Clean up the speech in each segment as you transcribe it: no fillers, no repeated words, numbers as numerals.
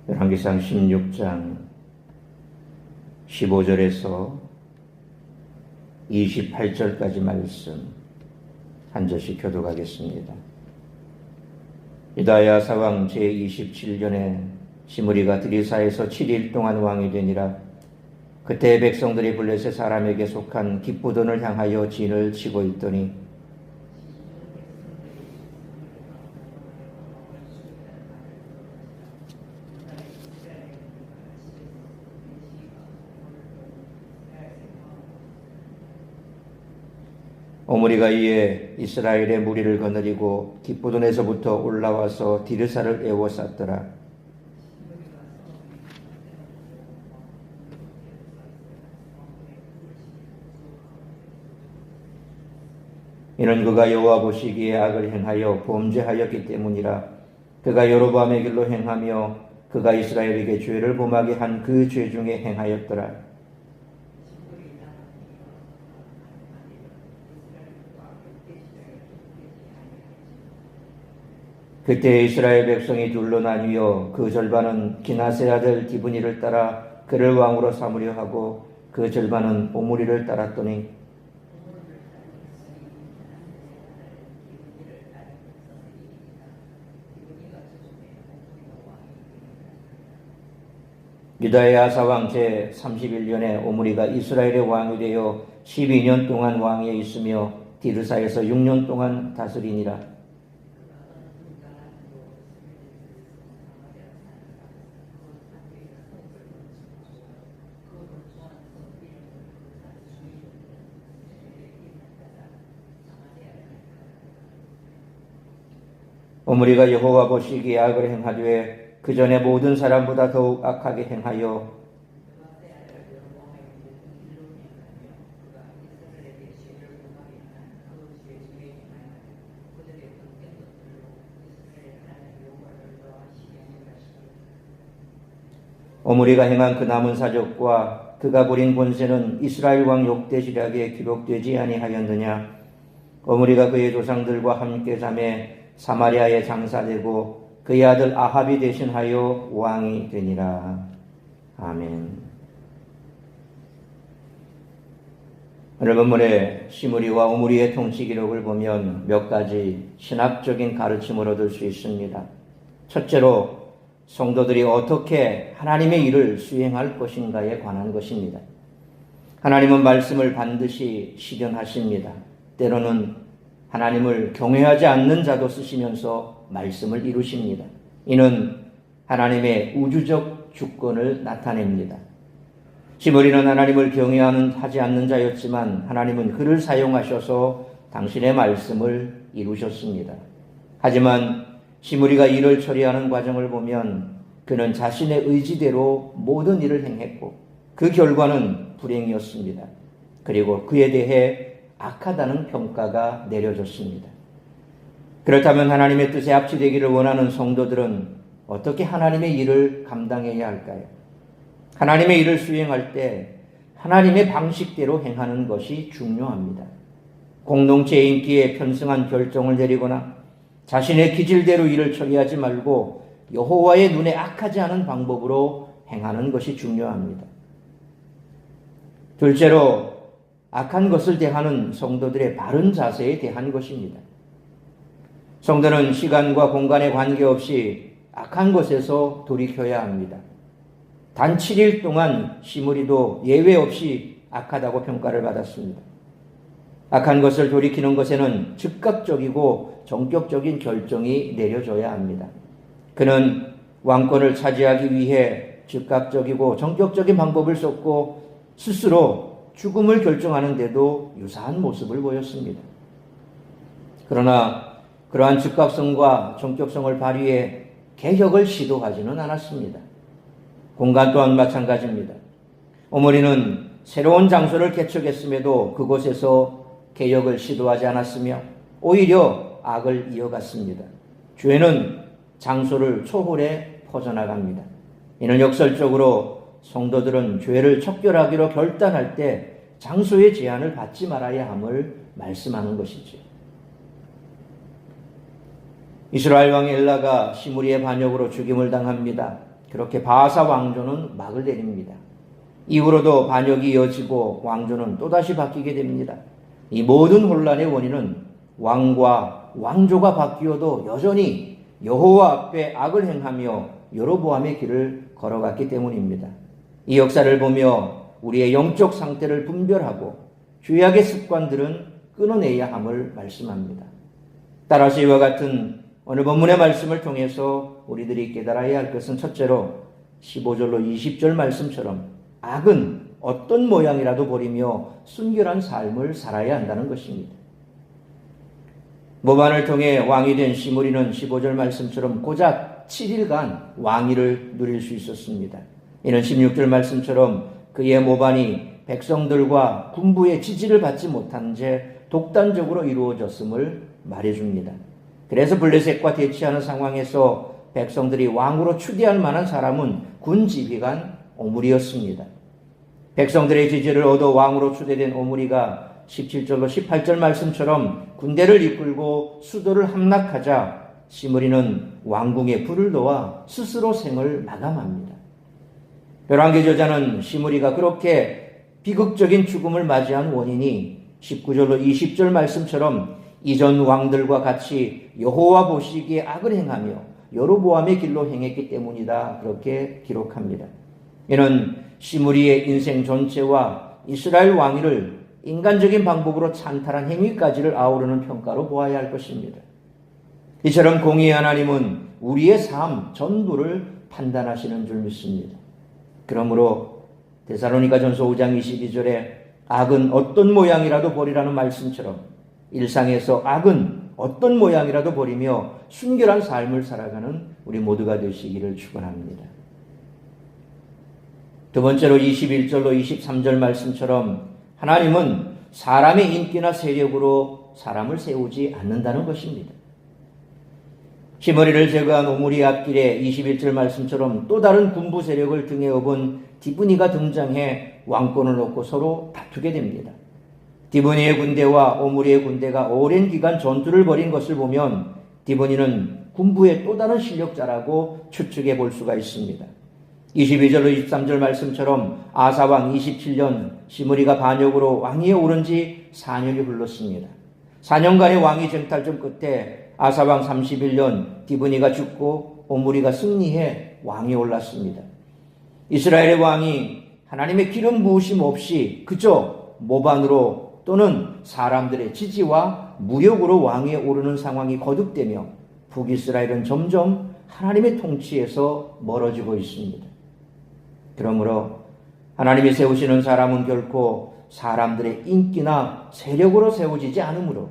열왕기상 16장 15절에서 28절까지 말씀 한 절씩 교독하겠습니다. 유다의 아사왕 제27년에 시므리가 드리사에서 7일 동안 왕이 되니라. 그때 백성들이 블레셋 사람에게 속한 기쁘돈을 향하여 진을 치고 있더니 오므리가 이에 이스라엘의 무리를 거느리고 기쁘돈에서부터 올라와서 디르사를 에워쌌더라. 이는 그가 여호와 보시기에 악을 행하여 범죄하였기 때문이라. 그가 여로보암의 길로 행하며 그가 이스라엘에게 죄를 범하게 한 그 죄 중에 행하였더라. 그때 이스라엘 백성이 둘로 나뉘어 그 절반은 기나세 아들 기브니를 따라 그를 왕으로 삼으려 하고 그 절반은 오므리를 따랐더니 유다의 아사왕 제31년에 오므리가 이스라엘의 왕이 되어 12년 동안 왕위에 있으며 디르사에서 6년 동안 다스리니라. 오므리가 여호와 보시기에 악을 행하되 그 전에 모든 사람보다 더욱 악하게 행하여 오므리가 행한 그 남은 사적과 그가 부린 본세는 이스라엘 왕 역대지략에 기록되지 아니하였느냐. 오므리가 그의 조상들과 함께 잠에 사마리아에 장사되고 그의 아들 아합이 대신하여 왕이 되니라. 아멘. 오늘 본문의 시므리와 오므리의 통치 기록을 보면 몇 가지 신학적인 가르침을 얻을 수 있습니다. 첫째로 성도들이 어떻게 하나님의 일을 수행할 것인가에 관한 것입니다. 하나님은 말씀을 반드시 실현하십니다. 때로는 하나님을 경외하지 않는 자도 쓰시면서 말씀을 이루십니다. 이는 하나님의 우주적 주권을 나타냅니다. 시므리는 하나님을 경외하지 않는 자였지만 하나님은 그를 사용하셔서 당신의 말씀을 이루셨습니다. 하지만 시므리가 일을 처리하는 과정을 보면 그는 자신의 의지대로 모든 일을 행했고 그 결과는 불행이었습니다. 그리고 그에 대해 악하다는 평가가 내려졌습니다. 그렇다면 하나님의 뜻에 합치되기를 원하는 성도들은 어떻게 하나님의 일을 감당해야 할까요? 하나님의 일을 수행할 때 하나님의 방식대로 행하는 것이 중요합니다. 공동체의 인기에 편승한 결정을 내리거나 자신의 기질대로 일을 처리하지 말고 여호와의 눈에 악하지 않은 방법으로 행하는 것이 중요합니다. 둘째로 악한 것을 대하는 성도들의 바른 자세에 대한 것입니다. 성도는 시간과 공간에 관계없이 악한 것에서 돌이켜야 합니다. 단 7일 동안 시므리도 예외 없이 악하다고 평가를 받았습니다. 악한 것을 돌이키는 것에는 즉각적이고 전격적인 결정이 내려져야 합니다. 그는 왕권을 차지하기 위해 즉각적이고 전격적인 방법을 썼고 스스로 죽음을 결정하는데도 유사한 모습을 보였습니다. 그러나 그러한 즉각성과 전격성을 발휘해 개혁을 시도하지는 않았습니다. 공간 또한 마찬가지입니다. 오므리는 새로운 장소를 개척했음에도 그곳에서 개혁을 시도하지 않았으며 오히려 악을 이어갔습니다. 죄는 장소를 초월해 퍼져나갑니다. 이는 역설적으로 성도들은 죄를 척결하기로 결단할 때 장소의 제한을 받지 말아야 함을 말씀하는 것이죠. 이스라엘 왕 엘라가 시므리의 반역으로 죽임을 당합니다. 그렇게 바하사 왕조는 막을 내립니다. 이후로도 반역이 이어지고 왕조는 또다시 바뀌게 됩니다. 이 모든 혼란의 원인은 왕과 왕조가 바뀌어도 여전히 여호와 앞에 악을 행하며 여로보암의 길을 걸어갔기 때문입니다. 이 역사를 보며 우리의 영적 상태를 분별하고 죄악의 습관들은 끊어내야 함을 말씀합니다. 따라서 이와 같은 오늘 본문의 말씀을 통해서 우리들이 깨달아야 할 것은 첫째로 15절로 20절 말씀처럼 악은 어떤 모양이라도 버리며 순결한 삶을 살아야 한다는 것입니다. 모반을 통해 왕이 된 시므리는 15절 말씀처럼 고작 7일간 왕위를 누릴 수 있었습니다. 이는 16절 말씀처럼 그의 모반이 백성들과 군부의 지지를 받지 못한 채 독단적으로 이루어졌음을 말해줍니다. 그래서 블레셋과 대치하는 상황에서 백성들이 왕으로 추대할 만한 사람은 군 지휘관 오므리였습니다. 백성들의 지지를 얻어 왕으로 추대된 오므리가 17절로 18절 말씀처럼 군대를 이끌고 수도를 함락하자 시므리는 왕궁에 불을 놓아 스스로 생을 마감합니다. 열왕기 저자는 시므리가 그렇게 비극적인 죽음을 맞이한 원인이 19절로 20절 말씀처럼 이전 왕들과 같이 여호와 보시기에 악을 행하며 여로보암의 길로 행했기 때문이다, 그렇게 기록합니다. 이는 시므리의 인생 전체와 이스라엘 왕위를 인간적인 방법으로 찬탈한 행위까지를 아우르는 평가로 보아야 할 것입니다. 이처럼 공의의 하나님은 우리의 삶 전부를 판단하시는 줄 믿습니다. 그러므로 데살로니가전서 5장 22절에 악은 어떤 모양이라도 버리라는 말씀처럼 일상에서 악은 어떤 모양이라도 버리며 순결한 삶을 살아가는 우리 모두가 되시기를 축원합니다. 두 번째로 21절로 23절 말씀처럼 하나님은 사람의 인기나 세력으로 사람을 세우지 않는다는 것입니다. 시므리를 제거한 오므리 앞길에 21절 말씀처럼 또 다른 군부 세력을 등에 업은 디브니가 등장해 왕권을 놓고 서로 다투게 됩니다. 디브니의 군대와 오므리의 군대가 오랜 기간 전투를 벌인 것을 보면 디브니는 군부의 또 다른 실력자라고 추측해 볼 수가 있습니다. 22절로 23절 말씀처럼 아사왕 27년 시므리가 반역으로 왕위에 오른 지 4년이 흘렀습니다. 4년간의 왕위 쟁탈전 끝에 아사왕 31년 디브니가 죽고 오므리가 승리해 왕위에 올랐습니다. 이스라엘의 왕이 하나님의 기름 부으심 없이 그저 모반으로 또는 사람들의 지지와 무력으로 왕위에 오르는 상황이 거듭되며 북이스라엘은 점점 하나님의 통치에서 멀어지고 있습니다. 그러므로 하나님이 세우시는 사람은 결코 사람들의 인기나 세력으로 세워지지 않으므로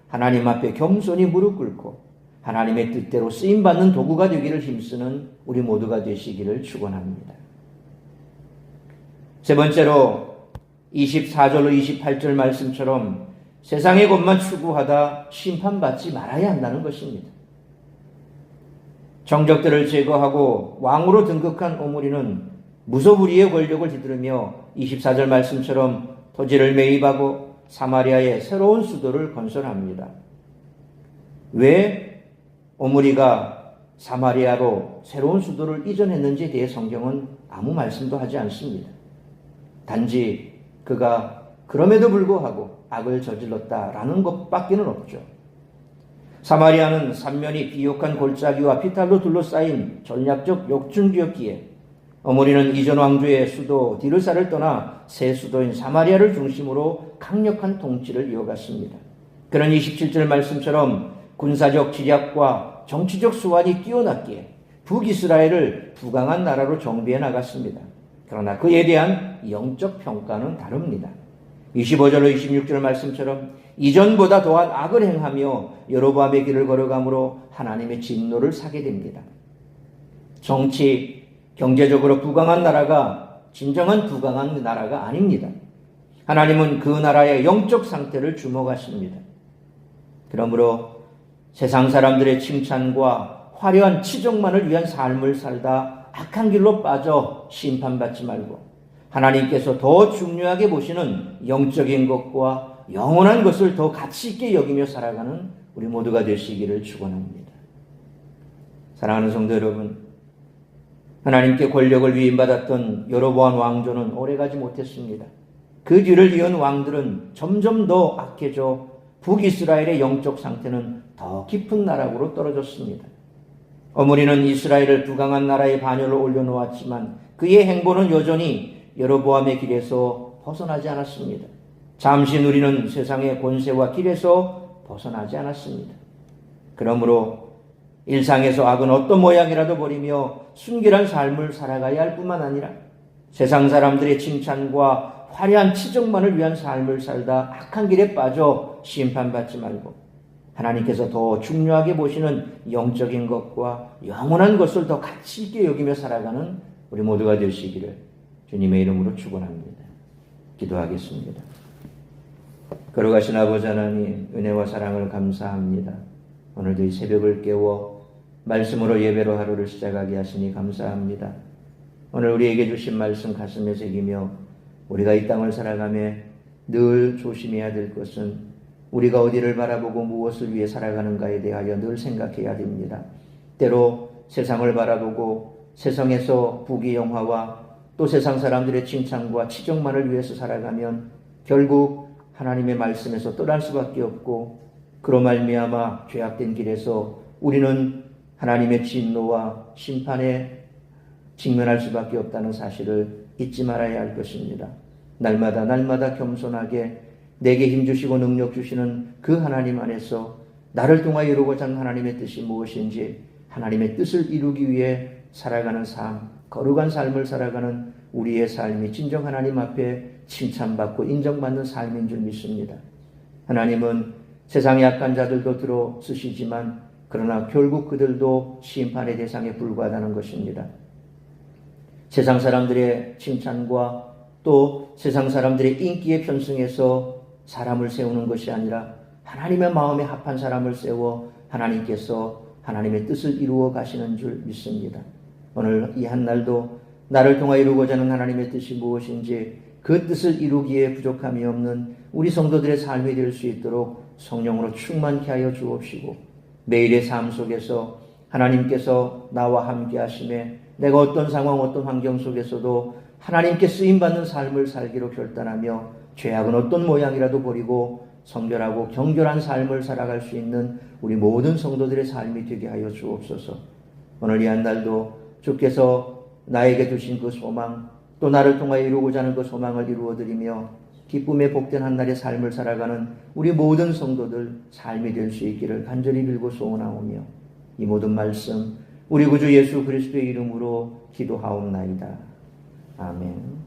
하나님 앞에 겸손히 무릎 꿇고 하나님의 뜻대로 쓰임받는 도구가 되기를 힘쓰는 우리 모두가 되시기를 축원합니다. 세 번째로 24절로 28절 말씀처럼 세상의 것만 추구하다 심판받지 말아야 한다는 것입니다. 정적들을 제거하고 왕으로 등극한 오므리는 무소불위의 권력을 뒤들으며 24절 말씀처럼 토지를 매입하고 사마리아에 새로운 수도를 건설합니다. 왜 오므리가 사마리아로 새로운 수도를 이전했는지에 대해 성경은 아무 말씀도 하지 않습니다. 단지 그가 그럼에도 불구하고 악을 저질렀다라는 것밖에는 없죠. 사마리아는 삼면이 비옥한 골짜기와 피탈로 둘러싸인 전략적 욕중지였기에 오므리는 이전 왕조의 수도 디르사를 떠나 새 수도인 사마리아를 중심으로 강력한 통치를 이어갔습니다. 그런 27절 말씀처럼 군사적 지략과 정치적 수완이 뛰어났기에 북이스라엘을 부강한 나라로 정비해 나갔습니다. 그러나 그에 대한 영적 평가는 다릅니다. 25절로 26절 말씀처럼 이전보다 더한 악을 행하며 여로보암의 길을 걸어가므로 하나님의 진노를 사게 됩니다. 정치, 경제적으로 부강한 나라가 진정한 부강한 나라가 아닙니다. 하나님은 그 나라의 영적 상태를 주목하십니다. 그러므로 세상 사람들의 칭찬과 화려한 치적만을 위한 삶을 살다 악한 길로 빠져 심판받지 말고 하나님께서 더 중요하게 보시는 영적인 것과 영원한 것을 더 가치 있게 여기며 살아가는 우리 모두가 되시기를 축원합니다. 사랑하는 성도 여러분, 하나님께 권력을 위임받았던 여로보암 왕조는 오래가지 못했습니다. 그 뒤를 이은 왕들은 점점 더 악해져 북이스라엘의 영적 상태는 더 깊은 나락으로 떨어졌습니다. 어머니는 이스라엘을 부강한 나라의 반열을 올려놓았지만 그의 행보는 여전히 여로보암의 길에서 벗어나지 않았습니다. 잠시 누리는 세상의 권세와 길에서 벗어나지 않았습니다. 그러므로 일상에서 악은 어떤 모양이라도 버리며 순결한 삶을 살아가야 할 뿐만 아니라 세상 사람들의 칭찬과 화려한 치적만을 위한 삶을 살다 악한 길에 빠져 심판받지 말고 하나님께서 더 중요하게 보시는 영적인 것과 영원한 것을 더 가치 있게 여기며 살아가는 우리 모두가 되시기를 주님의 이름으로 축원합니다. 기도하겠습니다. 걸어가신 아버지 하나님, 은혜와 사랑을 감사합니다. 오늘도 이 새벽을 깨워 말씀으로 예배로 하루를 시작하게 하시니 감사합니다. 오늘 우리에게 주신 말씀 가슴에 새기며 우리가 이 땅을 살아가며 늘 조심해야 될 것은 우리가 어디를 바라보고 무엇을 위해 살아가는가에 대하여 늘 생각해야 됩니다. 때로 세상을 바라보고 세상에서 부귀영화와 또 세상 사람들의 칭찬과 치적만을 위해서 살아가면 결국 하나님의 말씀에서 떠날 수밖에 없고 그로 말미암아 죄악된 길에서 우리는 하나님의 진노와 심판에 직면할 수밖에 없다는 사실을 잊지 말아야 할 것입니다. 날마다 겸손하게 내게 힘주시고 능력 주시는 그 하나님 안에서 나를 통하여 이루고자 하는 하나님의 뜻이 무엇인지 하나님의 뜻을 이루기 위해 살아가는 삶, 거룩한 삶을 살아가는 우리의 삶이 진정 하나님 앞에 칭찬받고 인정받는 삶인 줄 믿습니다. 하나님은 세상의 약한 자들도 들어 쓰시지만 그러나 결국 그들도 심판의 대상에 불과하다는 것입니다. 세상 사람들의 칭찬과 또 세상 사람들의 인기에 편승해서 사람을 세우는 것이 아니라 하나님의 마음에 합한 사람을 세워 하나님께서 하나님의 뜻을 이루어 가시는 줄 믿습니다. 오늘 이 한날도 나를 통하여 이루고자 하는 하나님의 뜻이 무엇인지 그 뜻을 이루기에 부족함이 없는 우리 성도들의 삶이 될 수 있도록 성령으로 충만케 하여 주옵시고 매일의 삶 속에서 하나님께서 나와 함께 하심에 내가 어떤 상황 어떤 환경 속에서도 하나님께 쓰임받는 삶을 살기로 결단하며 죄악은 어떤 모양이라도 버리고 성결하고 경결한 삶을 살아갈 수 있는 우리 모든 성도들의 삶이 되게 하여 주옵소서. 오늘 이 한날도 주께서 나에게 주신 그 소망 또 나를 통하여 이루고자 하는 그 소망을 이루어드리며 기쁨에 복된 한날의 삶을 살아가는 우리 모든 성도들 삶이 될 수 있기를 간절히 빌고 소원하오며 이 모든 말씀 우리 구주 예수 그리스도의 이름으로 기도하옵나이다. 아멘.